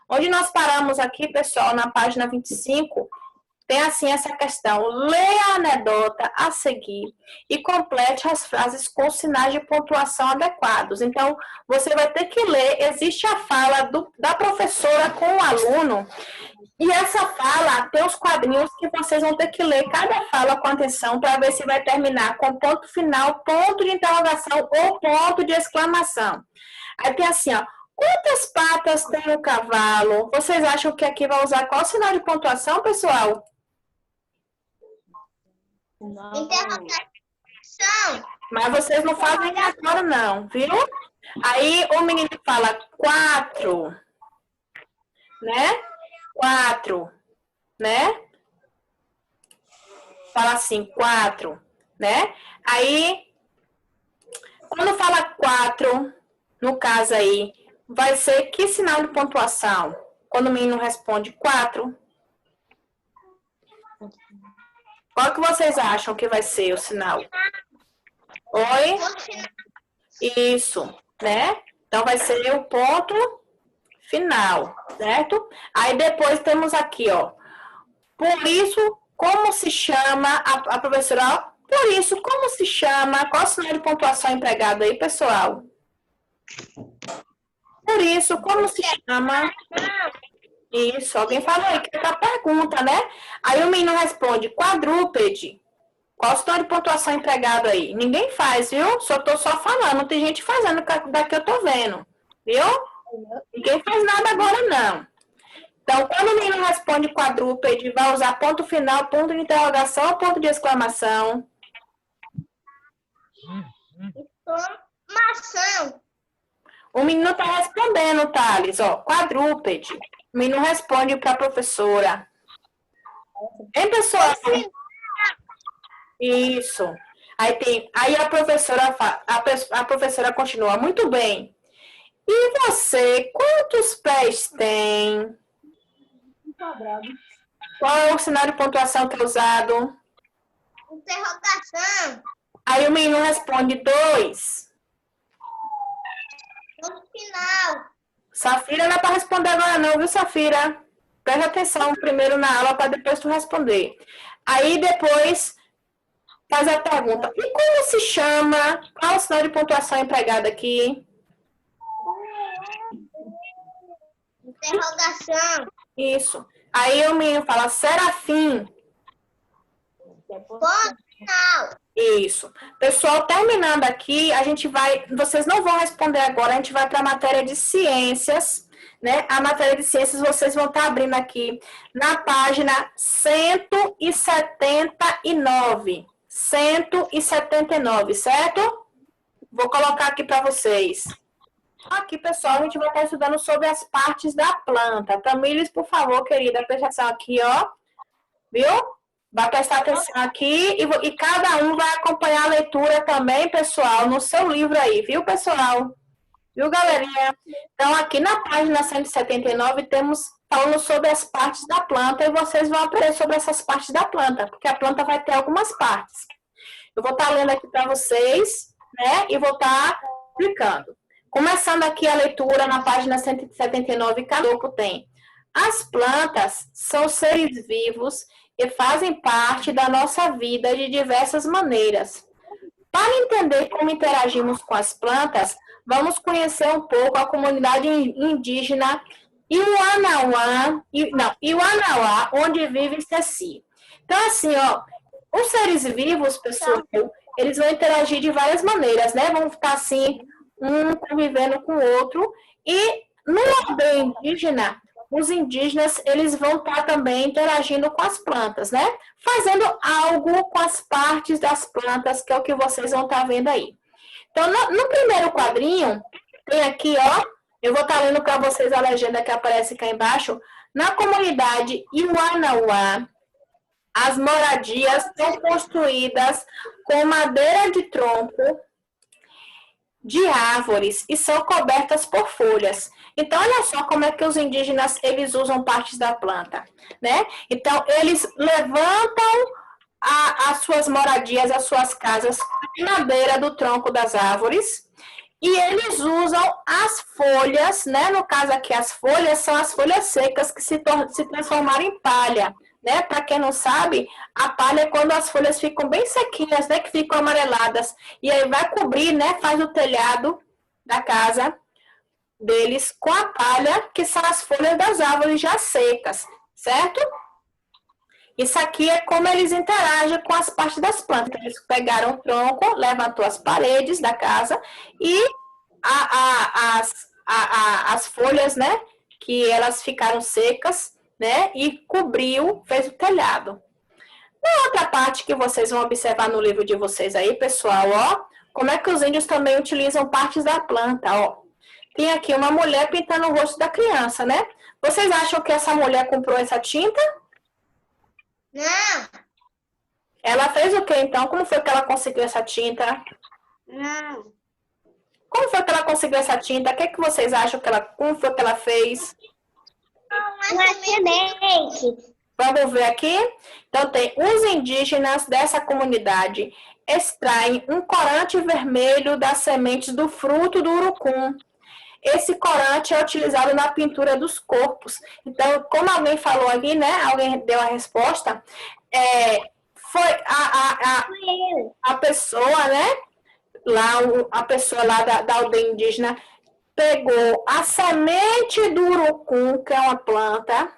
Onde nós paramos aqui, pessoal, na página 25, tem assim essa questão: leia a anedota a seguir e complete as frases com sinais de pontuação adequados. Então, você vai ter que ler, existe a fala da professora com o aluno, e essa fala tem os quadrinhos que vocês vão ter que ler cada fala com atenção para ver se vai terminar com ponto final, ponto de interrogação ou ponto de exclamação. Aí tem assim, ó: quantas patas tem o cavalo? Vocês acham que aqui vai usar qual sinal de pontuação, pessoal? Interrogação. Mas vocês não fazem agora não, viu? Aí o menino fala 4, né? 4, né? Fala assim, 4, né? Aí, quando fala 4, no caso aí, vai ser que sinal de pontuação? Quando o menino responde 4. Qual que vocês acham que vai ser o sinal? Oi? Isso, né? Então, vai ser o ponto final, certo? Aí, depois temos aqui, ó. Por isso, como se chama a professora? Ó, por isso, como se chama? Qual o sinal de pontuação empregado aí, pessoal? Por isso, como se chama? Isso, alguém falou aí que é a pergunta, né? Aí o menino responde, quadrúpede. Qual o sinal de pontuação empregado aí? Ninguém faz, viu? Tô só falando, tem gente fazendo daqui eu tô vendo, viu? Ninguém faz nada agora, não. Então, quando o menino responde quadrúpede, vai usar ponto final, ponto de interrogação ou ponto de exclamação? Exclamação. O menino está respondendo, Thales, ó, quadrúpede. O menino responde para a professora. Hein, pessoal? Isso. Aí a professora continua, muito bem. E você, quantos pés tem? Qual é o sinal de pontuação que é usado? Interrogação. Aí o menino responde 2. No final. Safira não é para responder agora não, viu, Safira? Presta atenção primeiro na aula para depois tu responder. Aí depois faz a pergunta. E como se chama? Qual é o sinal de pontuação empregado aqui? Interrogação. Isso. Aí o menino fala Serafim. Ponto final. Isso. Pessoal, terminando aqui, vocês não vão responder agora, a gente vai para a matéria de ciências, né? A matéria de ciências vocês vão estar abrindo aqui na página 179. 179, certo? Vou colocar aqui para vocês. Aqui, pessoal, a gente vai estar estudando sobre as partes da planta. Tamires, por favor, querida, presta atenção aqui, ó. Viu? Vai prestar atenção aqui e cada um vai acompanhar a leitura também, pessoal, no seu livro aí, viu, pessoal? Viu, galerinha? Então, aqui na página 179, temos falando sobre as partes da planta e vocês vão aprender sobre essas partes da planta, porque a planta vai ter algumas partes. Eu vou estar lendo aqui para vocês, né, e vou estar explicando. Começando aqui a leitura na página 179, cada grupo tem. As plantas são seres vivos e fazem parte da nossa vida de diversas maneiras. Para entender como interagimos com as plantas, vamos conhecer um pouco a comunidade indígena Iuanauá, onde vive Ceci. Então, assim, ó, os seres vivos, pessoal, eles vão interagir de várias maneiras, né? Vão ficar assim, um convivendo com o outro. E no aldeia indígena, os indígenas, eles vão estar também interagindo com as plantas, né? Fazendo algo com as partes das plantas, que é o que vocês vão estar vendo aí. Então, no primeiro quadrinho, tem aqui, ó, eu vou estar lendo para vocês a legenda que aparece aqui embaixo. Na comunidade Iuanauá, as moradias são construídas com madeira de tronco de árvores e são cobertas por folhas. Então, olha só como é que os indígenas, eles usam partes da planta, né? Então, eles levantam as suas moradias, as suas casas na beira do tronco das árvores E eles usam as folhas, né? No caso aqui, as folhas são as folhas secas que se transformaram em palha, né? Para quem não sabe, a palha é quando as folhas ficam bem sequinhas, né? Que ficam amareladas. E aí vai cobrir, né? Faz o telhado da casa deles com a palha, que são as folhas das árvores já secas, certo? Isso aqui é como eles interagem com as partes das plantas. Eles pegaram o tronco, levantou as paredes da casa e as folhas, né, que elas ficaram secas, né, e cobriu, fez o telhado. Na outra parte que vocês vão observar no livro de vocês aí, pessoal, ó, como é que os índios também utilizam partes da planta, ó. Tem aqui uma mulher pintando o rosto da criança, né? Vocês acham que essa mulher comprou essa tinta? Não. Ela fez o quê, então? Como foi que ela conseguiu essa tinta? Não. Como foi que ela conseguiu essa tinta? O que, é que vocês acham que ela... Como foi que ela fez? Uma semente. Vamos ver aqui? Então, tem os indígenas dessa comunidade extraem um corante vermelho das sementes do fruto do urucum. Esse corante é utilizado na pintura dos corpos. Então, como alguém falou aqui, né? Alguém deu a resposta. Foi a pessoa, né? Lá, a pessoa lá da aldeia indígena pegou a semente do urucum, que é uma planta,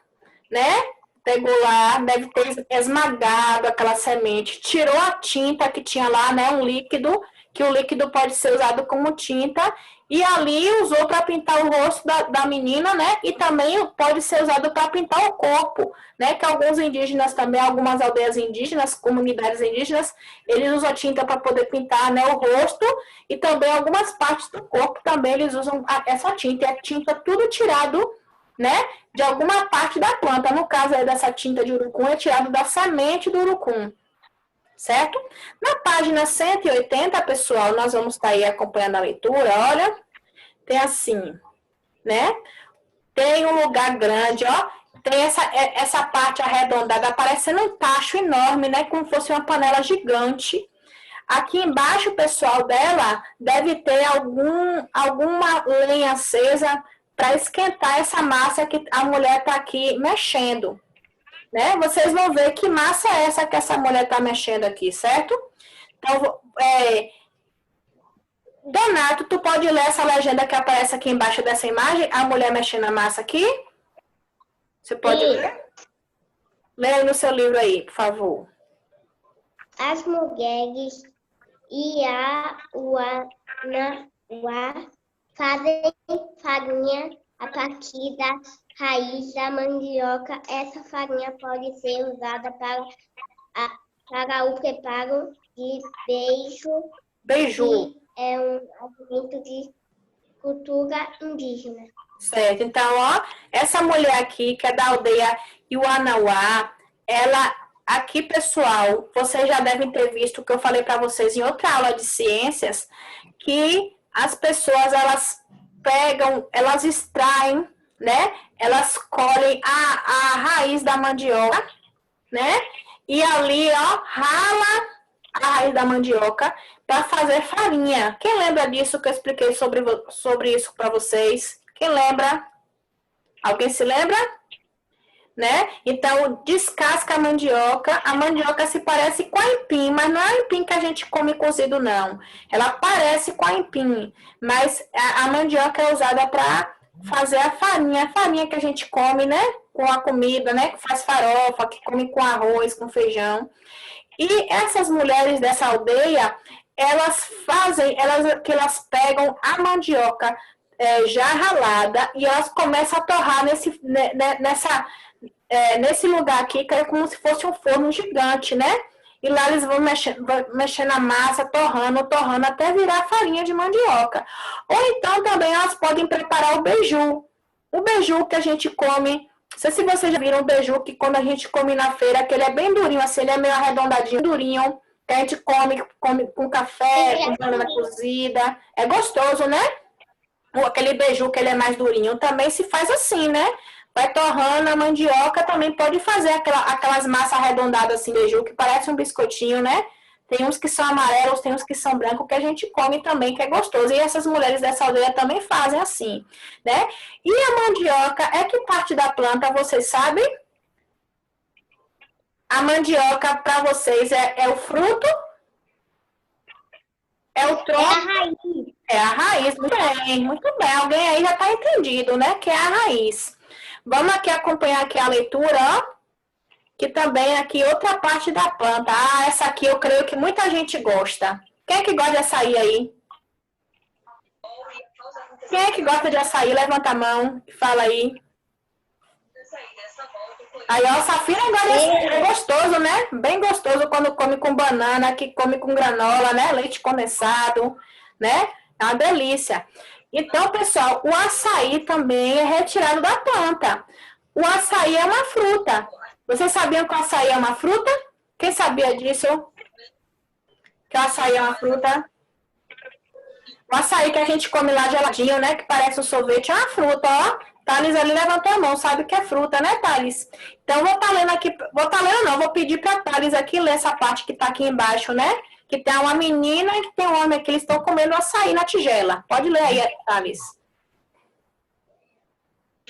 né? Pegou lá, deve ter esmagado aquela semente, tirou a tinta que tinha lá, né? Um líquido, que o líquido pode ser usado como tinta, e ali usou para pintar o rosto da menina, né? E também pode ser usado para pintar o corpo, né? Que alguns indígenas também, algumas aldeias indígenas, comunidades indígenas, eles usam tinta para poder pintar, né, o rosto, e também algumas partes do corpo também eles usam essa tinta. E a tinta tudo tirado, né, de alguma parte da planta. No caso aí dessa tinta de urucum, é tirado da semente do urucum. Certo? Na página 180, pessoal, nós vamos estar aí acompanhando a leitura, olha, tem assim, né? Tem um lugar grande, ó, tem essa parte arredondada, parecendo um tacho enorme, né? Como fosse uma panela gigante. Aqui embaixo, pessoal, dela, deve ter alguma lenha acesa para esquentar essa massa que a mulher está aqui mexendo. Né? Vocês vão ver que massa é essa que essa mulher está mexendo aqui, certo? Então, Donato, tu pode ler essa legenda que aparece aqui embaixo dessa imagem? A mulher mexendo a massa aqui? Você pode ler? Leia no seu livro aí, por favor. As mulheres Iauanaua fazem farinha a partir da raiz da mandioca. Essa farinha pode ser usada para o preparo de beiju. Beiju. É um alimento de cultura indígena. Certo. Então, ó, essa mulher aqui, que é da aldeia Iuanauá, ela, aqui, pessoal, vocês já devem ter visto o que eu falei para vocês em outra aula de ciências, que as pessoas, elas pegam, elas extraem, né? Elas colhem a raiz da mandioca, né? E ali, ó, rala a raiz da mandioca para fazer farinha. Quem lembra disso que eu expliquei sobre isso para vocês? Quem lembra? Alguém se lembra? Né? Então, descasca a mandioca se parece com a aipim, mas não é a aipim que a gente come cozido, não. Ela parece com a aipim, mas a mandioca é usada para fazer a farinha que a gente come, né? Com a comida, né? Que faz farofa, que come com arroz, com feijão. E essas mulheres dessa aldeia, elas elas pegam a mandioca já ralada e elas começam a torrar nesse lugar aqui, que é como se fosse um forno gigante, né? E lá eles vão mexendo a massa, torrando até virar farinha de mandioca. Ou então também elas podem preparar o beiju. O beiju que a gente come, não sei se vocês já viram o beiju, que quando a gente come na feira, que ele é bem durinho, assim, ele é meio arredondadinho, durinho, que a gente come com café, com banana cozida. É gostoso, né? Ou aquele beiju que ele é mais durinho, também se faz assim, né? Vai torrando a mandioca, também pode fazer aquelas massas arredondadas assim, beiju, que parece um biscoitinho, né? Tem uns que são amarelos, tem uns que são brancos, que a gente come também, que é gostoso. E essas mulheres dessa aldeia também fazem assim, né? E a mandioca é que parte da planta, vocês sabem? A mandioca, para vocês, é o fruto? É o tronco? É a raiz. É a raiz, muito bem, muito bem. Alguém aí já está entendido, né? Que é a raiz. Vamos aqui acompanhar aqui a leitura, ó. Que também aqui outra parte da planta. Ah, essa aqui eu creio que muita gente gosta. Quem é que gosta de açaí aí? Quem é que gosta de açaí? Levanta a mão e fala aí. Aí, ó, Safira gosta de açaí. É gostoso, né? Bem gostoso quando come com banana, que come com granola, né? Leite condensado, né? É uma delícia. Então, pessoal, o açaí também é retirado da planta. O açaí é uma fruta. Vocês sabiam que o açaí é uma fruta? Quem sabia disso? Que o açaí é uma fruta? O açaí que a gente come lá geladinho, né? Que parece um sorvete, é uma fruta, ó. Thales ali levantou a mão, sabe que é fruta, né, Thales? Então, vou estar lendo aqui, vou pedir para Thales aqui ler essa parte que está aqui embaixo, né? Que tem uma menina e que tem um homem aqui, eles estão comendo açaí na tigela. Pode ler aí, Thales.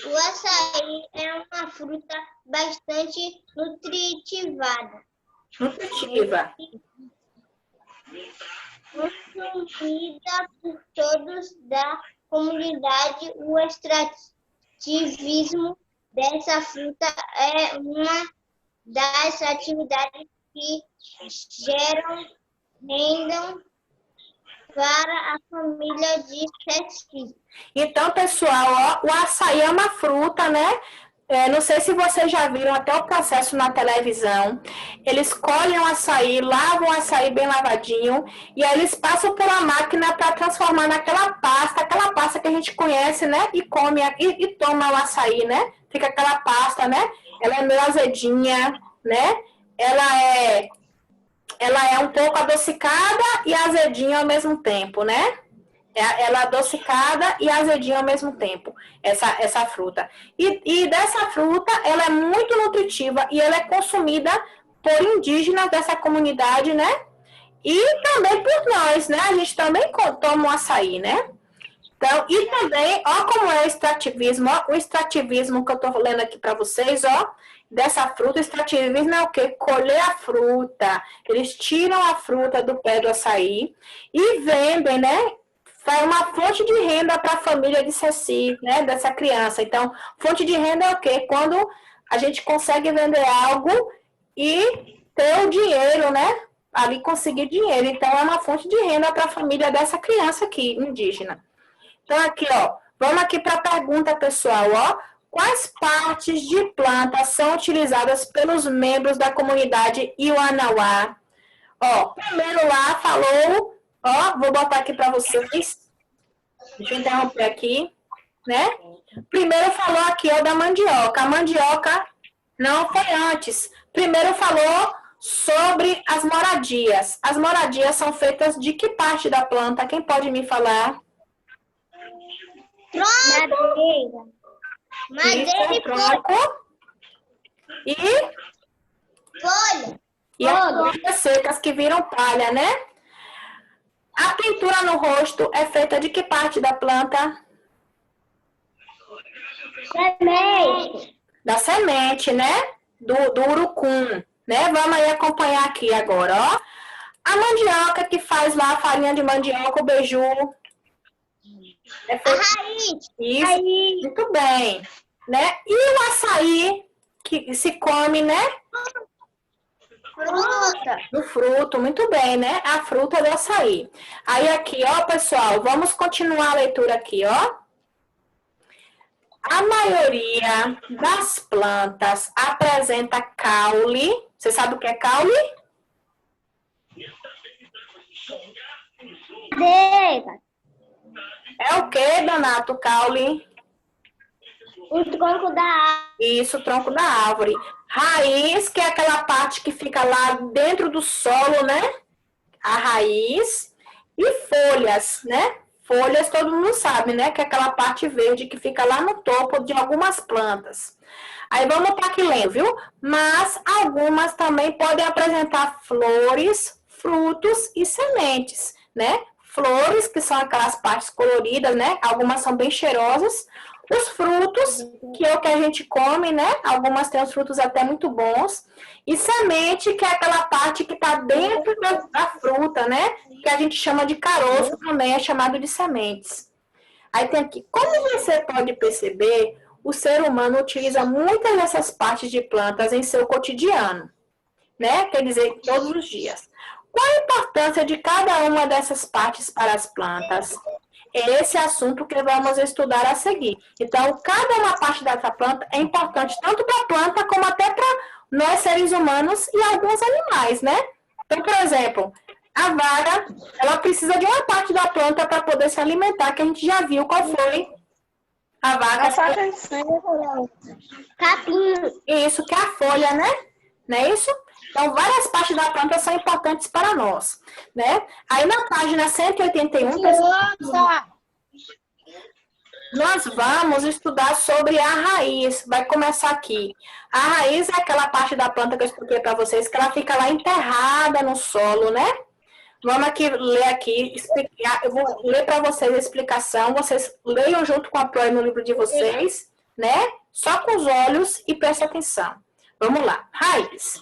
O açaí é uma fruta bastante nutritivada. Nutritiva. Consumida por todos da comunidade, o extrativismo dessa fruta é uma das atividades que geram renda para a família de Ceci. Então, pessoal, ó, o açaí é uma fruta, né? Não sei se vocês já viram até o processo na televisão. Eles colhem o açaí, lavam o açaí bem lavadinho, e aí eles passam por uma máquina para transformar naquela pasta que a gente conhece, né? E come e toma o açaí, né? Fica aquela pasta, né? Ela é meio azedinha, né? Ela é um pouco adocicada e azedinha ao mesmo tempo, né? Ela é adocicada e azedinha ao mesmo tempo, essa fruta. E dessa fruta, ela é muito nutritiva e ela é consumida por indígenas dessa comunidade, né? E também por nós, né? A gente também toma o açaí, né? Então, e também, ó como é o extrativismo, ó, o extrativismo que eu tô lendo aqui para vocês, ó, dessa fruta, o extrativismo é o quê? Colher a fruta. Eles tiram a fruta do pé do açaí e vendem, né? Foi uma fonte de renda para a família de Ceci, né, dessa criança. Então, fonte de renda é o quê? Quando a gente consegue vender algo e ter o dinheiro, né, ali conseguir dinheiro. Então, é uma fonte de renda para a família dessa criança aqui, indígena. Então, aqui, ó, vamos aqui para a pergunta, pessoal, ó. Quais partes de plantas são utilizadas pelos membros da comunidade Iuanauá? Ó, primeiro lá falou... Ó, vou botar aqui para vocês. Deixa eu interromper aqui, né? Primeiro falou aqui, ó, da mandioca. A mandioca não foi antes. Primeiro falou sobre as moradias. As moradias são feitas de que parte da planta? Quem pode me falar? Madeira. Madeira e tronco. E? folha. E as folhas secas que viram palha, né? A pintura no rosto é feita de que parte da planta? Semente. Da semente, né? Do urucum, né? Vamos aí acompanhar aqui agora, ó. A mandioca que faz lá a farinha de mandioca, o beiju. É feito... A raiz. Isso, Raiz. muito bem. Né? E o açaí que se come, né? Fruta. Do fruto, muito bem, né? A fruta do açaí. Aí aqui, ó, pessoal, vamos continuar a leitura aqui, ó. A maioria das plantas apresenta caule. Você sabe o que é caule? Madeira. É o que, Donato, caule? O tronco da árvore. Isso, o tronco da árvore. Raiz, que é aquela parte que fica lá dentro do solo, né? A raiz. E folhas, né? Folhas todo mundo sabe, né? Que é aquela parte verde que fica lá no topo de algumas plantas. Aí vamos para aqui lendo, viu? Mas algumas também podem apresentar flores, frutos e sementes, né? Flores, que são aquelas partes coloridas, né? Algumas são bem cheirosas. Os frutos, que é o que a gente come, né? Algumas têm os frutos até muito bons. E semente, que é aquela parte que está dentro da fruta, né? Que a gente chama de caroço, também é chamado de sementes. Aí tem aqui, como você pode perceber, o ser humano utiliza muitas dessas partes de plantas em seu cotidiano, né? Quer dizer, todos os dias. Qual a importância de cada uma dessas partes para as plantas? É esse assunto que vamos estudar a seguir. Então, cada uma parte dessa planta é importante tanto para a planta como até para nós seres humanos e alguns animais, né? Então, por exemplo, a vaca, ela precisa de uma parte da planta para poder se alimentar, que a gente já viu qual foi a vaca. Capim. Isso, que é a folha, né? Não é isso? Então, várias partes da planta são importantes para nós, né? Aí, na página 181, nós vamos estudar sobre a raiz. Vai começar aqui. A raiz é aquela parte da planta que eu expliquei para vocês, que ela fica lá enterrada no solo, né? Vamos aqui ler aqui, explicar. Eu vou ler para vocês a explicação. Vocês leiam junto com a Pro no livro de vocês, né? Só com os olhos e prestem atenção. Vamos lá. Raiz.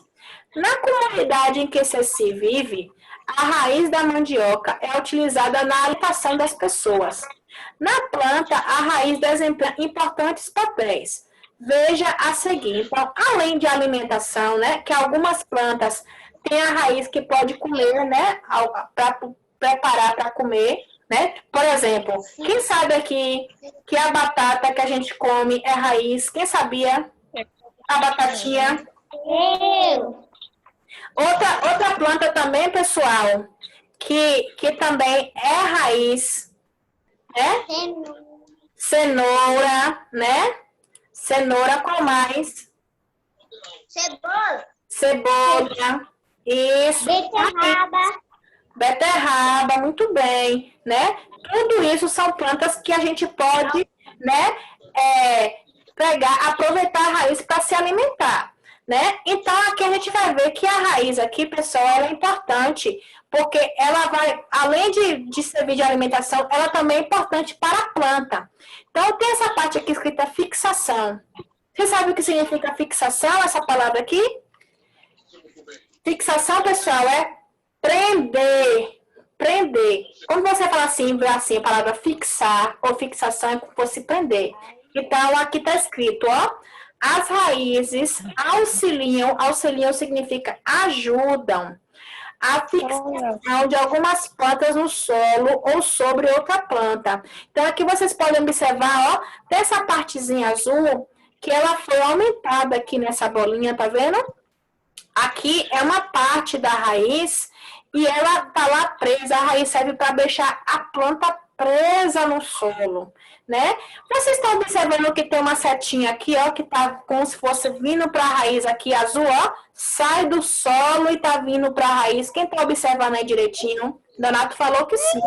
Na comunidade em que se vive, a raiz da mandioca é utilizada na alimentação das pessoas. Na planta, a raiz desempenha importantes papéis. Veja a seguir. Então, além de alimentação, né, que algumas plantas têm a raiz que pode comer, né, para preparar para comer, né? Por exemplo, quem sabe aqui que a batata que a gente come é raiz? Quem sabia? A batatinha. Outra planta também, pessoal, que também é raiz, né? Cenoura, né? Cenoura com mais? Cebola. Isso. Beterraba, muito bem, né? Tudo isso são plantas que a gente pode, né, aproveitar a raiz para se alimentar, né? Então, aqui a gente vai ver que a raiz aqui, pessoal, ela é importante, porque ela vai, além de servir de alimentação, ela também é importante para a planta. Então, tem essa parte aqui escrita fixação. Você sabe o que significa fixação, essa palavra aqui? Fixação, pessoal, é prender. Prender. Quando você fala assim, a palavra fixar ou fixação é como fosse prender. Então, aqui está escrito, ó. As raízes auxiliam significa ajudam a fixação de algumas plantas no solo ou sobre outra planta. Então, aqui vocês podem observar, ó, dessa partezinha azul, que ela foi aumentada aqui nessa bolinha, tá vendo? Aqui é uma parte da raiz e ela tá lá presa. A raiz serve para deixar a planta presa no solo, né? Vocês estão observando que tem uma setinha aqui, ó, que tá como se fosse vindo para a raiz aqui azul, ó, sai do solo e tá vindo para a raiz. Quem tá observando aí direitinho? Donato falou que sim,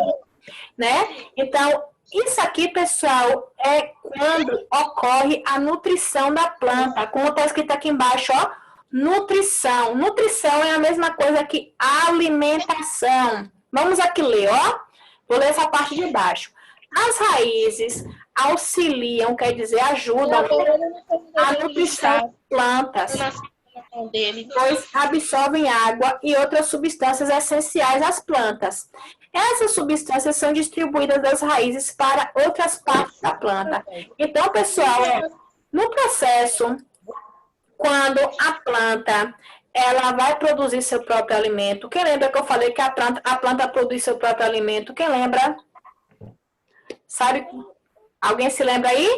né? Então, isso aqui, pessoal, é quando ocorre a nutrição da planta, como está escrito aqui embaixo, ó, nutrição. Nutrição é a mesma coisa que alimentação. Vamos aqui ler, ó. Vou ler essa parte de baixo. As raízes auxiliam, quer dizer, ajudam a nutrição das plantas, pois absorvem água e outras substâncias essenciais às plantas. Essas substâncias são distribuídas das raízes para outras partes da planta. Então, pessoal, no processo, quando a planta ela vai produzir seu próprio alimento. Quem lembra que eu falei que a planta produz seu próprio alimento? Quem lembra? Sabe? Alguém se lembra aí?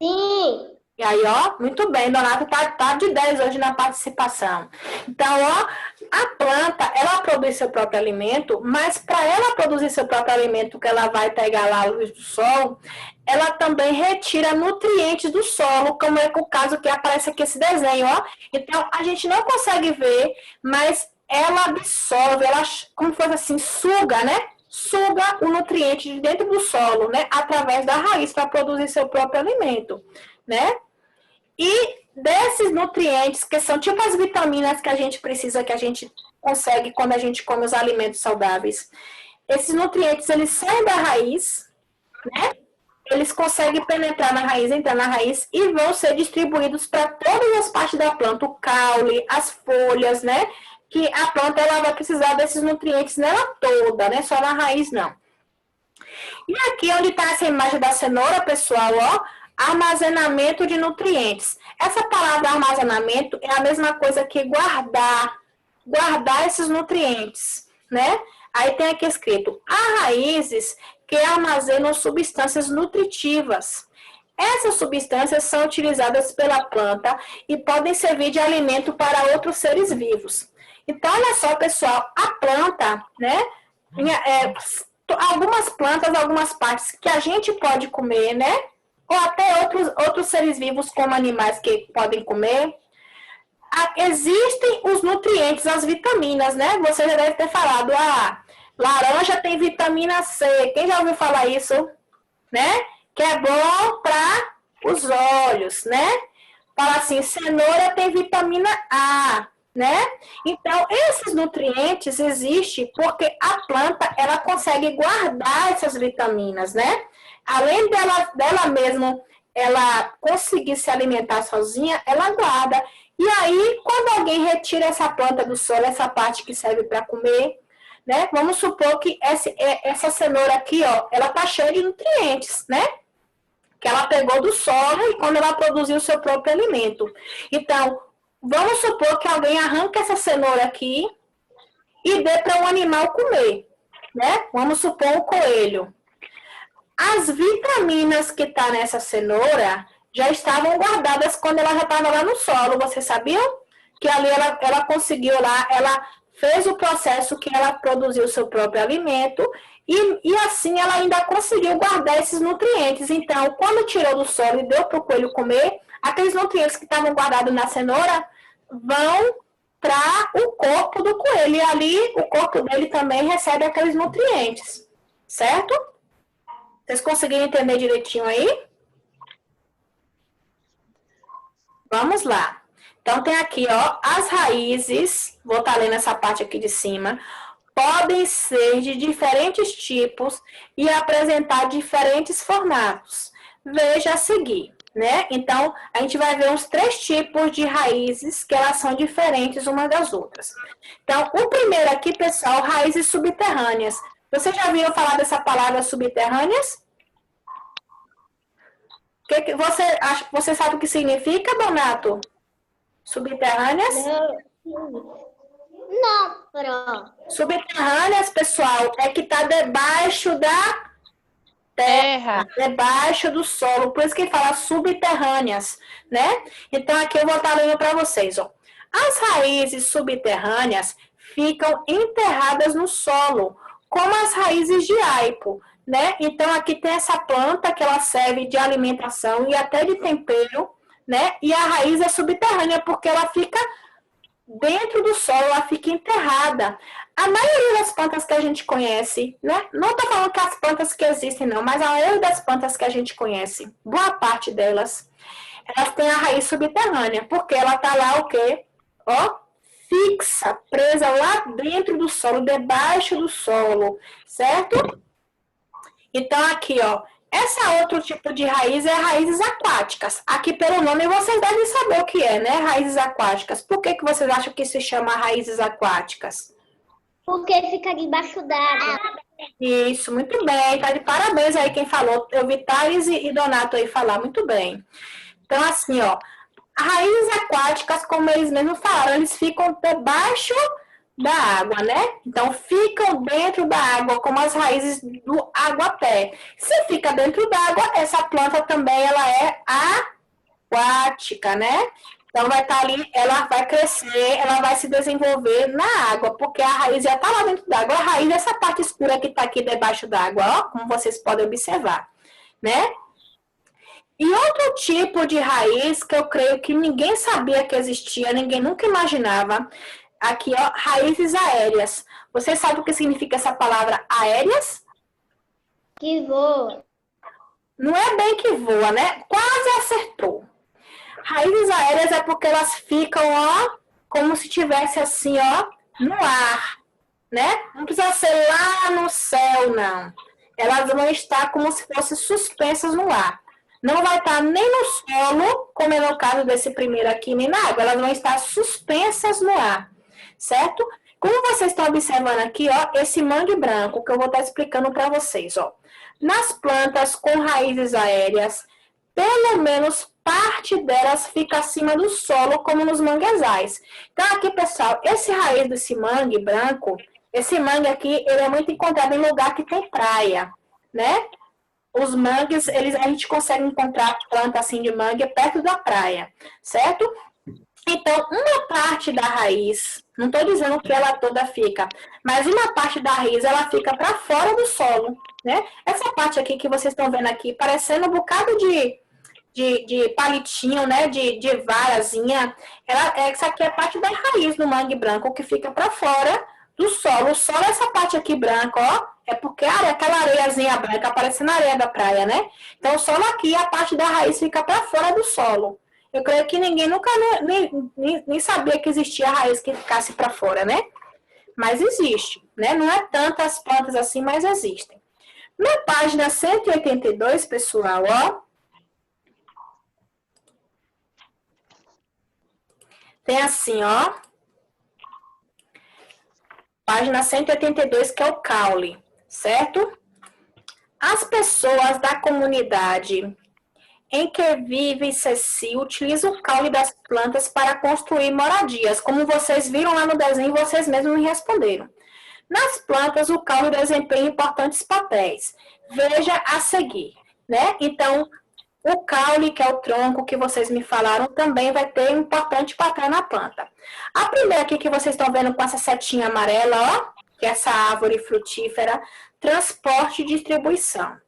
Sim. E aí, ó, muito bem, Donato tá de 10 hoje na participação. Então, ó, a planta, ela produz seu próprio alimento, mas para ela produzir seu próprio alimento, que ela vai pegar lá a luz do sol, ela também retira nutrientes do solo, como é o caso que aparece aqui esse desenho, ó. Então, a gente não consegue ver, mas ela absorve, ela, como fosse assim, suga, né? Suga o nutriente de dentro do solo, né? Através da raiz, para produzir seu próprio alimento, né? E desses nutrientes que são tipo as vitaminas que a gente precisa, que a gente consegue quando a gente come os alimentos saudáveis. Esses nutrientes, eles saem da raiz, né? Eles conseguem penetrar na raiz, entrar na raiz e vão ser distribuídos para todas as partes da planta, o caule, as folhas, né? Que a planta ela vai precisar desses nutrientes nela toda, né? Só na raiz não. E aqui onde está essa imagem da cenoura, pessoal, ó, armazenamento de nutrientes. Essa palavra armazenamento é a mesma coisa que guardar esses nutrientes, né? Aí tem aqui escrito, há raízes que armazenam substâncias nutritivas. Essas substâncias são utilizadas pela planta e podem servir de alimento para outros seres vivos. Então, olha só, pessoal, a planta, né? Algumas plantas, algumas partes que a gente pode comer, né? Ou até outros seres vivos, como animais que podem comer. Existem os nutrientes, as vitaminas, né? Você já deve ter falado, laranja tem vitamina C. Quem já ouviu falar isso? Né? Que é bom para os olhos, né? Fala assim, cenoura tem vitamina A, né? Então, esses nutrientes existem porque a planta, ela consegue guardar essas vitaminas, né? Além dela mesma, ela conseguir se alimentar sozinha, ela guarda. E aí, quando alguém retira essa planta do solo, essa parte que serve para comer, né? Vamos supor que essa cenoura aqui, ó, ela tá cheia de nutrientes, né? Que ela pegou do solo e quando ela produziu o seu próprio alimento. Então, vamos supor que alguém arranca essa cenoura aqui e dê para um animal comer, né? Vamos supor um coelho. As vitaminas que tá nessa cenoura já estavam guardadas quando ela já estava lá no solo. Vocês sabiam? Que ali ela conseguiu lá, ela fez o processo que ela produziu o seu próprio alimento e assim ela ainda conseguiu guardar esses nutrientes. Então, quando tirou do solo e deu para o coelho comer, aqueles nutrientes que estavam guardados na cenoura vão para o corpo do coelho. E ali o corpo dele também recebe aqueles nutrientes. Certo? Vocês conseguiram entender direitinho aí? Vamos lá. Então, tem aqui, ó, as raízes, vou estar lendo essa parte aqui de cima, podem ser de diferentes tipos e apresentar diferentes formatos. Veja a seguir, né? Então, a gente vai ver uns 3 tipos de raízes que elas são diferentes umas das outras. Então, o primeiro aqui, pessoal, raízes subterrâneas. Você já ouviu falar dessa palavra subterrâneas? Você sabe o que significa, Donato? Subterrâneas? Não, Pro. Subterrâneas, pessoal, é que está debaixo da terra, debaixo do solo. Por isso que fala subterrâneas, né? Então, aqui eu vou estar lendo para vocês, ó. As raízes subterrâneas ficam enterradas no solo, como as raízes de aipo, né? Então, aqui tem essa planta que ela serve de alimentação e até de tempero, né? E a raiz é subterrânea porque ela fica dentro do solo, ela fica enterrada. A maioria das plantas que a gente conhece, né? Não estou falando que as plantas que existem, não, mas a maioria das plantas que a gente conhece, boa parte delas, elas têm a raiz subterrânea, porque ela está lá o quê? Ó, fixa, presa lá dentro do solo, debaixo do solo, certo? Então, aqui, ó, essa outro tipo de raiz é raízes aquáticas. Aqui, pelo nome, vocês devem saber o que é, né? Raízes aquáticas. Por que vocês acham que se chama raízes aquáticas? Porque fica debaixo d'água. Isso, muito bem. Tá de parabéns aí quem falou. Eu vi Thales e Donato aí falar. Muito bem. Então, assim, ó, raízes aquáticas, como eles mesmos falaram, eles ficam debaixo da água, né? Então, ficam dentro da água, como as raízes do aguapé. Se fica dentro da água, essa planta também, ela é aquática, né? Então, vai estar ali, ela vai crescer, ela vai se desenvolver na água, porque a raiz já está lá dentro da água. A raiz é essa parte escura que está aqui debaixo da água, ó, como vocês podem observar, né? E outro tipo de raiz que eu creio que ninguém sabia que existia, ninguém nunca imaginava, aqui, ó, raízes aéreas. Você sabe o que significa essa palavra aéreas? Que voa. Não é bem que voa, né? Quase acertou. Raízes aéreas é porque elas ficam, ó, como se tivesse assim, ó, no ar, né? Não precisa ser lá no céu, não. Elas vão estar como se fossem suspensas no ar. Não vai estar nem no solo, como é no caso desse primeiro aqui, nem na água. Elas vão estar suspensas no ar, certo? Como vocês estão observando aqui, ó, esse mangue branco que eu vou estar explicando para vocês, ó. Nas plantas com raízes aéreas, pelo menos parte delas fica acima do solo, como nos manguezais. Então, aqui, pessoal, esse raiz desse mangue branco, esse mangue aqui, ele é muito encontrado em lugar que tem praia, né? Os mangues, a gente consegue encontrar planta assim de mangue perto da praia, certo? Então, uma parte da raiz, não estou dizendo que ela toda fica, mas uma parte da raiz, ela fica para fora do solo, né? Essa parte aqui que vocês estão vendo aqui, parecendo um bocado de palitinho, né? De varazinha, essa aqui é parte da raiz do mangue branco, que fica para fora do solo. O solo é essa parte aqui branca, ó, é porque aquela areiazinha branca, parecendo a areia da praia, né? Então, o solo aqui, a parte da raiz fica para fora do solo. Eu creio que ninguém nunca nem sabia que existia a raiz que ficasse para fora, né? Mas existe, né? Não é tantas plantas assim, mas existem. Na página 182, pessoal, ó, tem assim, ó, página 182, que é o caule, certo? As pessoas da comunidade em que vive Ceci utilizam o caule das plantas para construir moradias. Como vocês viram lá no desenho, vocês mesmos me responderam. Nas plantas, o caule desempenha importantes papéis. Veja a seguir, né? Então, o caule, que é o tronco que vocês me falaram, também vai ter um importante papel na planta. A primeira aqui que vocês estão vendo com essa setinha amarela, ó, que é essa árvore frutífera, transporte e distribuição.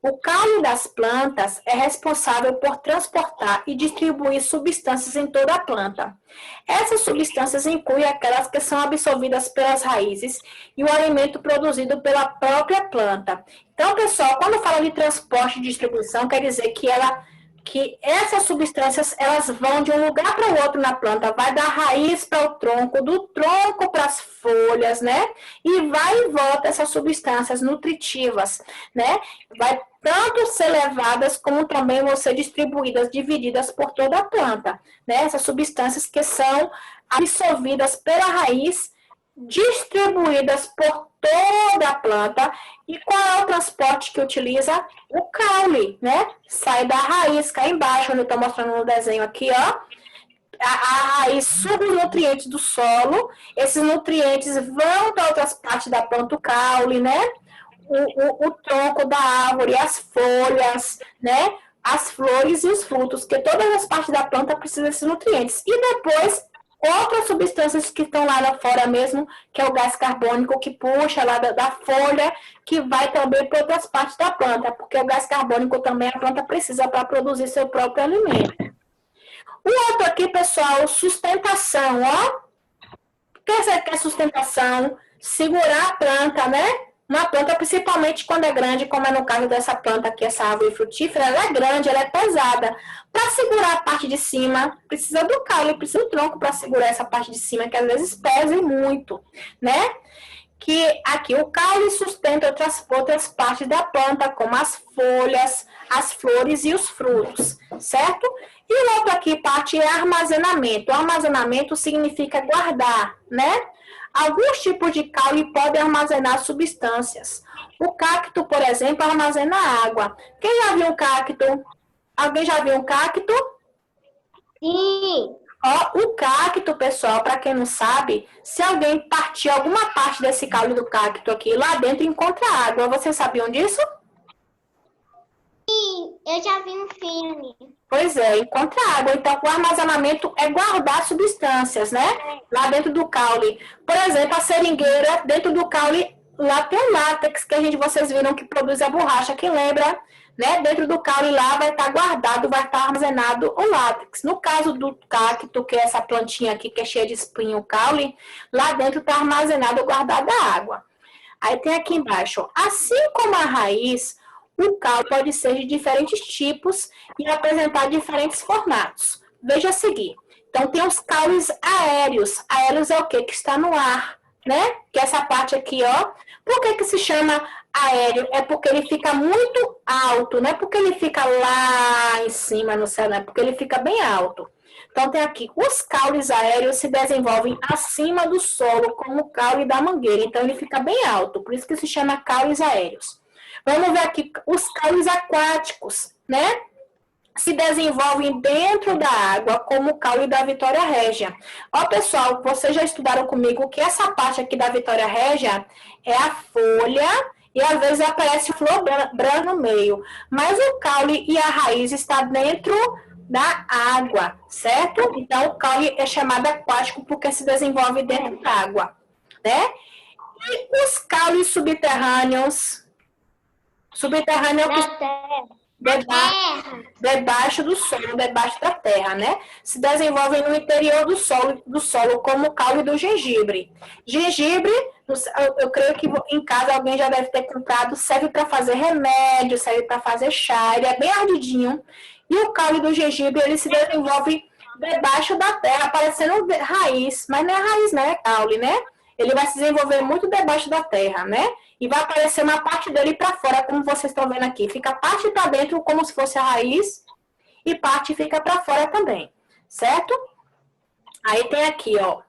O caule das plantas é responsável por transportar e distribuir substâncias em toda a planta. Essas substâncias incluem aquelas que são absorvidas pelas raízes e o alimento produzido pela própria planta. Então, pessoal, quando fala de transporte e distribuição, quer dizer que essas substâncias elas vão de um lugar para o outro na planta, vai da raiz para o tronco, do tronco para as folhas, né? E vai e volta essas substâncias nutritivas, né? Vai tanto ser levadas como também vão ser distribuídas, divididas por toda a planta, né? Essas substâncias que são absorvidas pela raiz, distribuídas por toda a planta. E qual é o transporte que utiliza? O caule, né? Sai da raiz, cá embaixo, onde eu estou mostrando no desenho aqui, ó. A raiz suga os nutrientes do solo, esses nutrientes vão para outras partes da planta, o caule, né? O tronco da árvore, as folhas, né? As flores e os frutos, que todas as partes da planta precisam desses nutrientes. E depois, outras substâncias que estão lá fora mesmo, que é o gás carbônico que puxa lá da folha, que vai também para outras partes da planta, porque o gás carbônico também a planta precisa para produzir seu próprio alimento. O outro aqui, pessoal, sustentação, ó. O que você quer sustentação? Segurar a planta, né? Uma planta, principalmente quando é grande, como é no caso dessa planta aqui, essa árvore frutífera, ela é grande, ela é pesada. Para segurar a parte de cima, precisa do caule, precisa do tronco para segurar essa parte de cima, que às vezes pesa muito, né? Que aqui o caule sustenta outras partes da planta, como as folhas, as flores e os frutos, certo? E o outro aqui, parte é armazenamento. O armazenamento significa guardar, né? Alguns tipos de caule podem armazenar substâncias. O cacto, por exemplo, armazena água. Quem já viu um cacto? Alguém já viu um cacto? Sim. Ó, o cacto, pessoal, para quem não sabe, se alguém partir alguma parte desse caule do cacto aqui, lá dentro encontra água. Vocês sabiam disso? Sim, eu já vi um filme. Pois é, encontra água. Então, o armazenamento é guardar substâncias, né? Lá dentro do caule. Por exemplo, a seringueira, dentro do caule, lá tem o látex, que vocês viram que produz a borracha. Quem lembra, né? Dentro do caule lá vai estar guardado, vai estar armazenado o látex. No caso do cacto, que é essa plantinha aqui, que é cheia de espinho, o caule, lá dentro está armazenado, guardada a água. Aí tem aqui embaixo, ó, assim como a raiz, o caule pode ser de diferentes tipos e apresentar diferentes formatos. veja a seguir. Então, tem os caules aéreos. Aéreos é o quê? Que está no ar, né? Que é essa parte aqui, ó. Por que que se chama aéreo? É porque ele fica muito alto, não é porque ele fica lá em cima no céu, não é porque ele fica bem alto. Então, tem aqui, os caules aéreos se desenvolvem acima do solo, como o caule da mangueira. Então, ele fica bem alto, por isso que se chama caules aéreos. Vamos ver aqui os caules aquáticos, né? Se desenvolvem dentro da água, como o caule da Vitória Régia. Ó, pessoal, vocês já estudaram comigo que essa parte aqui da Vitória Régia é a folha e às vezes aparece flor branca no meio. Mas o caule e a raiz está dentro da água, certo? Então, o caule é chamado aquático porque se desenvolve dentro da água, né? E os caules subterrâneos? Subterrâneo é o que debaixo do solo, debaixo da terra, né? Se desenvolvem no interior do solo como o caule do gengibre. Gengibre, eu creio que em casa alguém já deve ter comprado, serve para fazer remédio, serve para fazer chá, ele é bem ardidinho. E o caule do gengibre, ele se desenvolve debaixo da terra, parecendo raiz, mas não é raiz, não, é caule, né? Ele vai se desenvolver muito debaixo da terra, né? E vai aparecer uma parte dele para fora, como vocês estão vendo aqui. Fica parte para dentro, como se fosse a raiz, e parte fica para fora também, certo? Aí tem aqui, ó,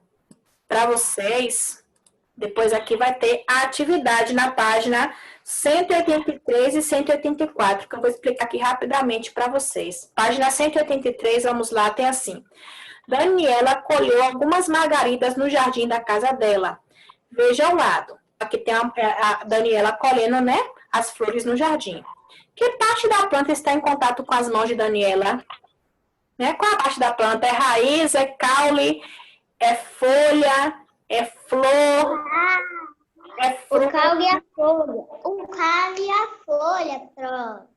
para vocês, depois aqui vai ter a atividade na página 183 e 184, que eu vou explicar aqui rapidamente para vocês. Página 183, vamos lá, tem assim. Daniela colheu algumas margaridas no jardim da casa dela. Veja ao lado. Aqui tem a Daniela colhendo, né, as flores no jardim. Que parte da planta está em contato com as mãos de Daniela? Né? Qual a parte da planta? É raiz, é caule, é folha, é flor, é fruto? O caule e a folha. O caule e a folha, pronto.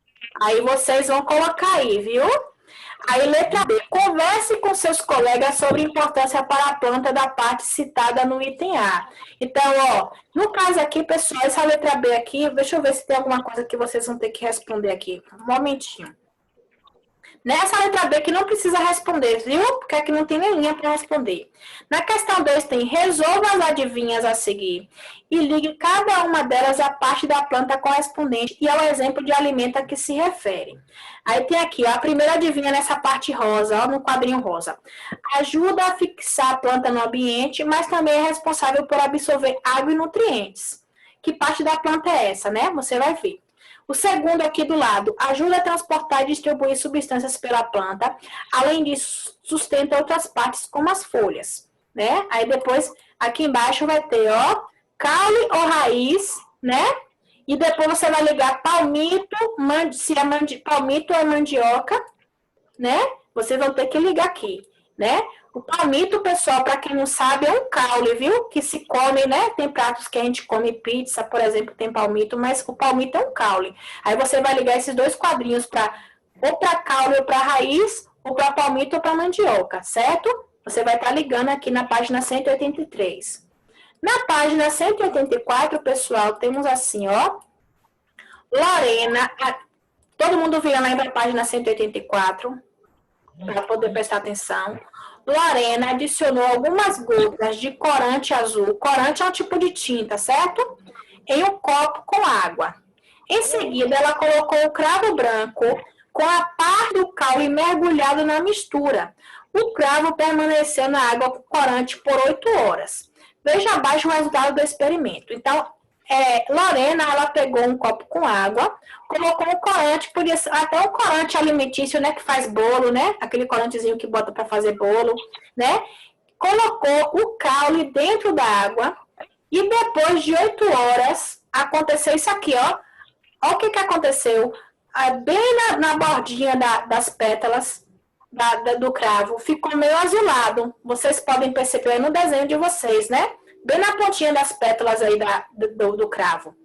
Aí vocês vão colocar aí, viu? Aí, letra B. Converse com seus colegas sobre a importância para a planta da parte citada no item A. Então, ó, no caso aqui, pessoal, essa letra B aqui, deixa eu ver se tem alguma coisa que vocês vão ter que responder aqui. Um momentinho. Nessa letra B que não precisa responder, viu? Porque aqui não tem nem linha para responder. Na questão 2 tem resolva as adivinhas a seguir e ligue cada uma delas à parte da planta correspondente e ao exemplo de alimento a que se refere. Aí tem aqui, ó, a primeira adivinha nessa parte rosa, ó, no quadrinho rosa. Ajuda a fixar a planta no ambiente, mas também é responsável por absorver água e nutrientes. Que parte da planta é essa, né? Você vai ver. O segundo aqui do lado, ajuda a transportar e distribuir substâncias pela planta. Além disso, sustenta outras partes, como as folhas, né? Aí depois, aqui embaixo vai ter, ó, caule ou raiz, né? E depois você vai ligar palmito, palmito ou mandioca, né? Vocês vão ter que ligar aqui, né? O palmito, pessoal, para quem não sabe, é um caule, viu? Que se come, né? Tem pratos que a gente come pizza, por exemplo, tem palmito, mas o palmito é um caule. Aí você vai ligar esses dois quadrinhos ou para caule ou para raiz, ou para palmito ou para mandioca, certo? Você vai estar ligando aqui na página 183. Na página 184, pessoal, temos assim, ó. Lorena, todo mundo vira lá na página 184, para poder prestar atenção. Lorena adicionou algumas gotas de corante azul. Corante é um tipo de tinta, certo? Em um copo com água. Em seguida, ela colocou o cravo branco com a parte do caule mergulhado na mistura. O cravo permaneceu na água com corante por 8 horas. Veja abaixo o resultado do experimento. Então, Lorena, ela pegou um copo com água, colocou um corante, podia ser até um corante alimentício, né, que faz bolo, né, aquele corantezinho que bota para fazer bolo, né, colocou o caule dentro da água e depois de 8 horas aconteceu isso aqui, ó, olha o que aconteceu, bem na bordinha das pétalas do cravo, ficou meio azulado, vocês podem perceber aí no desenho de vocês, né, bem na pontinha das pétalas aí do cravo.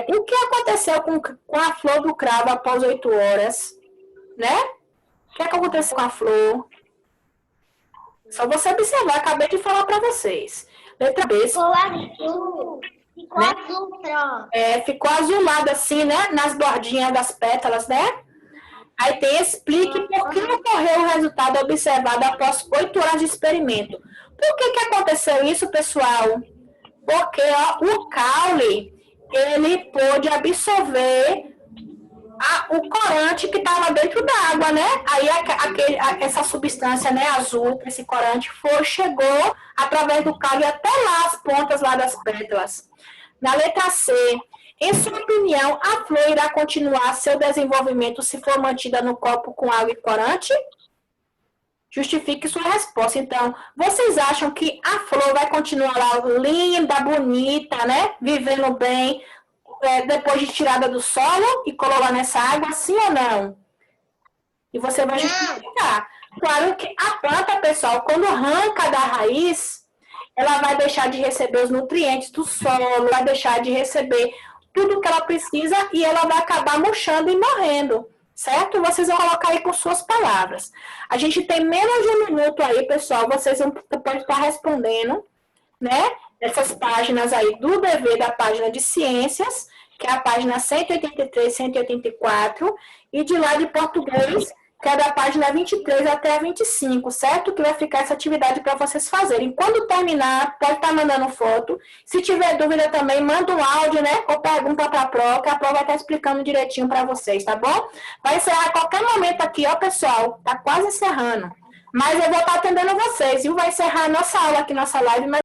O que aconteceu com a flor do cravo após 8 horas? Né? O que aconteceu com a flor? Só você observar, acabei de falar para vocês. Letra B. Ficou azul. Ficou, né? Azul, pronto. Ficou azulado assim, né? Nas bordinhas das pétalas, né? Aí tem explique por que ocorreu o resultado observado após 8 horas de experimento. Por que aconteceu isso, pessoal? Porque ó, o caule, ele pôde absorver o corante que estava dentro da água, né? Aí essa substância, né, azul, esse corante, chegou através do caule até lá, as pontas lá das pétalas. Na letra C, em sua opinião, a flor irá continuar seu desenvolvimento se for mantida no copo com água e corante? Justifique sua resposta. Então, vocês acham que a flor vai continuar lá linda, bonita, né? Vivendo bem, depois de tirada do solo e colocar nessa água, sim ou não? E você vai justificar. Claro que a planta, pessoal, quando arranca da raiz, ela vai deixar de receber os nutrientes do solo, vai deixar de receber tudo que ela precisa e ela vai acabar murchando e morrendo, certo? Vocês vão colocar aí com suas palavras. A gente tem menos de 1 minuto aí, pessoal, vocês podem estar respondendo, né? Essas páginas aí do dever da página de ciências, que é a página 183, 184, e de lá de português, que é da página 23 até a 25, certo? Que vai ficar essa atividade para vocês fazerem. Quando terminar, pode estar mandando foto. Se tiver dúvida também, manda um áudio, né? Ou pergunta para a Pro, que a Pro vai estar explicando direitinho para vocês, tá bom? Vai encerrar a qualquer momento aqui, ó, pessoal. Tá quase encerrando. Mas eu vou estar atendendo vocês, viu? Vai encerrar a nossa aula aqui, nossa live, mas